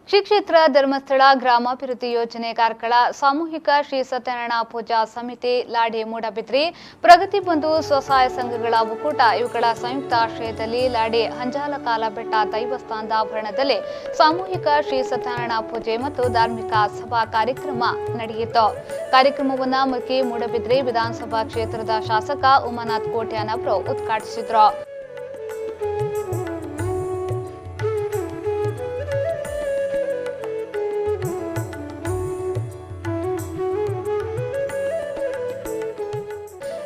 ಶ್ರೀ ಕ್ಷೇತ್ರ ಧರ್ಮಸ್ಥಳ ಗ್ರಾಮಾಭಿವೃದ್ಧಿ ಯೋಜನೆ ಕಾರ್ಕಳ ಸಾಮೂಹಿಕ ಶ್ರೀ ಸತ್ಯನಾರಾಯಣ ಪೂಜಾ ಸಮಿತಿ ಲಾಡಿ ಮೂಡಬಿದ್ರಿ ಪ್ರಗತಿ ಬಂಧು ಸ್ವಸಹಾಯ ಸಂಘಗಳ ಒಕ್ಕೂಟ ಇವುಗಳ ಸಂಯುಕ್ತ ಆಶ್ರಯದಲ್ಲಿ ಲಾಡಿ ಹಂಜಾಲಕಾಲ ಬೆಟ್ಟ ದೈವಸ್ಥಾನದ ಆವರಣದಲ್ಲಿ ಸಾಮೂಹಿಕ ಶ್ರೀ ಸತ್ಯನಾರಾಯಣ ಪೂಜೆ ಮತ್ತು ಧಾರ್ಮಿಕ ಸಭಾ ಕಾರ್ಯಕ್ರಮ ನಡೆಯಿತು. ಕಾರ್ಯಕ್ರಮವನ್ನು ಮುಲ್ಕಿ ಮೂಡಬಿದ್ರಿ ವಿಧಾನಸಭಾ ಕ್ಷೇತ್ರದ ಶಾಸಕ ಉಮಾನಾಥ್ ಕೋಟ್ಯಾನ್ ಅವರು ಉದ್ಘಾಟಿಸಿದರು.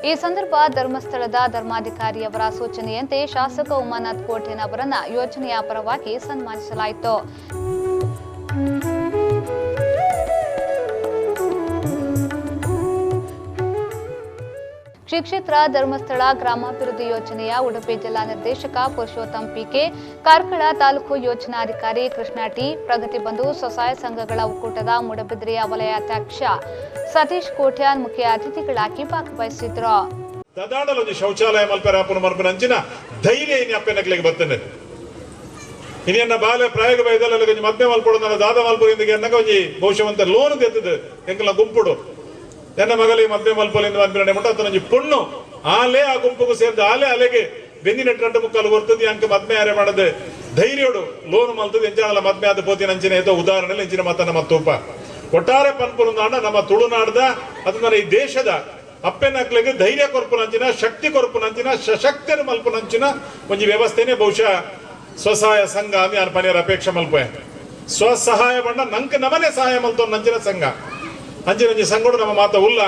ಈ ಸಂದರ್ಭ ಧರ್ಮಸ್ಥಳದ ಧರ್ಮಾಧಿಕಾರಿಯವರ ಸೂಚನೆಯಂತೆ ಶಾಸಕ ಉಮಾನಾಥ್ ಕೋಟ್ಯಾನ್ ಅವರನ್ನ ಯೋಜನೆಯ ಪರವಾಗಿ ಸನ್ಮಾನಿಸಲಾಯಿತು. ಶ್ರೀ ಕ್ಷೇತ್ರ ಧರ್ಮಸ್ಥಳ ಗ್ರಾಮಾಭಿವೃದ್ಧಿ ಯೋಜನೆಯ ಉಡುಪಿ ಜಿಲ್ಲಾ ನಿರ್ದೇಶಕ ಪುರುಷೋತ್ತಮ್ ಪಿಕೆ, ಕಾರ್ಕಳ ತಾಲೂಕು ಯೋಜನಾಧಿಕಾರಿ ಕೃಷ್ಣ ಟಿ, ಪ್ರಗತಿ ಬಂಧು ಸ್ವಸಹಾಯ ಸಂಘಗಳ ಒಕ್ಕೂಟದ ಮೂಡಬಿದ್ರಿಯ ವಲಯಾಧ್ಯಕ್ಷ ಸತೀಶ್ ಕೋಟ್ಯಾನ್ ಮುಖ್ಯ ಅತಿಥಿಗಳಾಗಿ ಭಾಗವಹಿಸಿದ್ರು. ಶೌಚಾಲಯ ಮಲ್ಪರ ಧೈರ್ಯ ಅಪ್ಪನಕ್ಲಿಗೆ ಬರ್ತೇನೆ ಇನ್ನೇನ ಬಾಲೆ ಪ್ರಾಯೋಗ ಬೈದಲ್ಲ ಮದ್ದೆ ಮಲ್ಪಡು ದಾದ ಮಲ್ಪುರಿಂದ ಬಹುಶಃ ಲೋನ್ ತೆತ್ತದು ಎಂಕಲ ಗುಂಪುಡು ಎನ್ನ ಮಗಳಿಗೆ ಮದ್ದೆ ಮಲ್ಪಲಿಂದ ಬಂದಿರನೆ ಮುಟ್ಟ ಪುಣ್ಣು ಆಲೆ ಆ ಗುಂಪುಗೂ ಸೇರಿದ ಆಲೆ ಅಲೆಗೆ ಬೆನ್ನಿನ ಎರಡು ಮುಕ್ಕಾಲು ಬರ್ತದೆ ಅಂಕ ಮದ್ಮೆ ಯಾರೇ ಮಾಡದೆ ಧೈರ್ಯೋಡು ಲೋನ್ ಮಲ್ತದೆ ಎಂಚಾಣಲ್ಲ ಮದ್ಮೆ ಆದ ಪೋತಿನ ಅಂಚಿನ ಏತೋ ಉದಾಹರಣೆ ಎಂಚಿನ ಮತನ ಮತ್ತೂಪ ಒಟ್ಟಾರೆ ಪನ್ಪುರಂದಾಂಡ ನಮ್ಮ ತುಳುನಾಡದ ಅದನ್ನ ಈ ದೇಶದ ಅಪ್ಪೆನಕ್ಲಿಗೆ ಧೈರ್ಯ ಕೊರ್ಪುನಂಚಿನ ಶಕ್ತಿ ಕೊರ್ಪುನಂಚಿನ ಸಶಕ್ತಿನ ಮಲ್ಪುನಂಚಿನ ಒಂಜಿ ವ್ಯವಸ್ಥೆನೇ ಬಹುಶಃ ಸ್ವಸಹಾಯ ಸಂಘ ಅಂದ್ ಯಾನ್ ಪನಿಯರ ಅಪೇಕ್ಷೆ ಮಲ್ಪೆ ಸ್ವಸಹಾಯ ಬಂಡ ನಂಗೆ ನಮನೆ ಸಹಾಯ ಮಲ್ತೋ ನಂಚಿನ ಸಂಘ ಅಂಚಿನ ಸಂಘಡು ನಮ್ಮ ಮಾತ ಉಲ್ಲ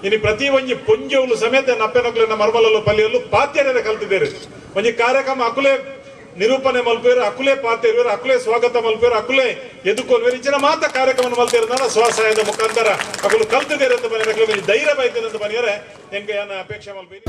ಇನ್ನು ಪ್ರತಿ ಒಂಜಿ ಪೊಂಜುಲು ಸಮೇತ ನಪ್ಪೆನಕ್ಲಿನ ಮರ್ಮಲಲ್ಲೂ ಪಲ್ಲಿಯಲ್ಲೂ ಪಾತ್ಯರೇ ಕಲ್ತಿದ್ದೇವೆ ಒಂಜಿ ಕಾರ್ಯಕ್ರಮ ಅಕುಲೆ ನಿರೂಪಣೆ ಮಲ್ಪೇರು ಅಕುಲೆ ಪಾತ್ಯರು ಅಕುಲೆ ಸ್ವಾಗತ ಮಲ್ಪೇರು ಅಕುಲೆ ಎದುಕೊಲ್ವೇರು ಇಂಚಿನ ಮಾತ ಕಾರ್ಯಕ್ರಮ ಮಲ್ತಿರೋದನ್ನ ಸ್ವಸಹಾಯದ ಮುಖಾಂತರ ಅಕುಲು ಕಲ್ತಿದ್ದೇವೆ ಅಂತ ಮನೆ ಧೈರ್ಯ ಬೈತೇನೆ ಅಂತ ಮನೆಯರೆ ಹೆಂಗೆ ಅಪೇಕ್ಷೆ ಮಲ್ಪೇರಿ.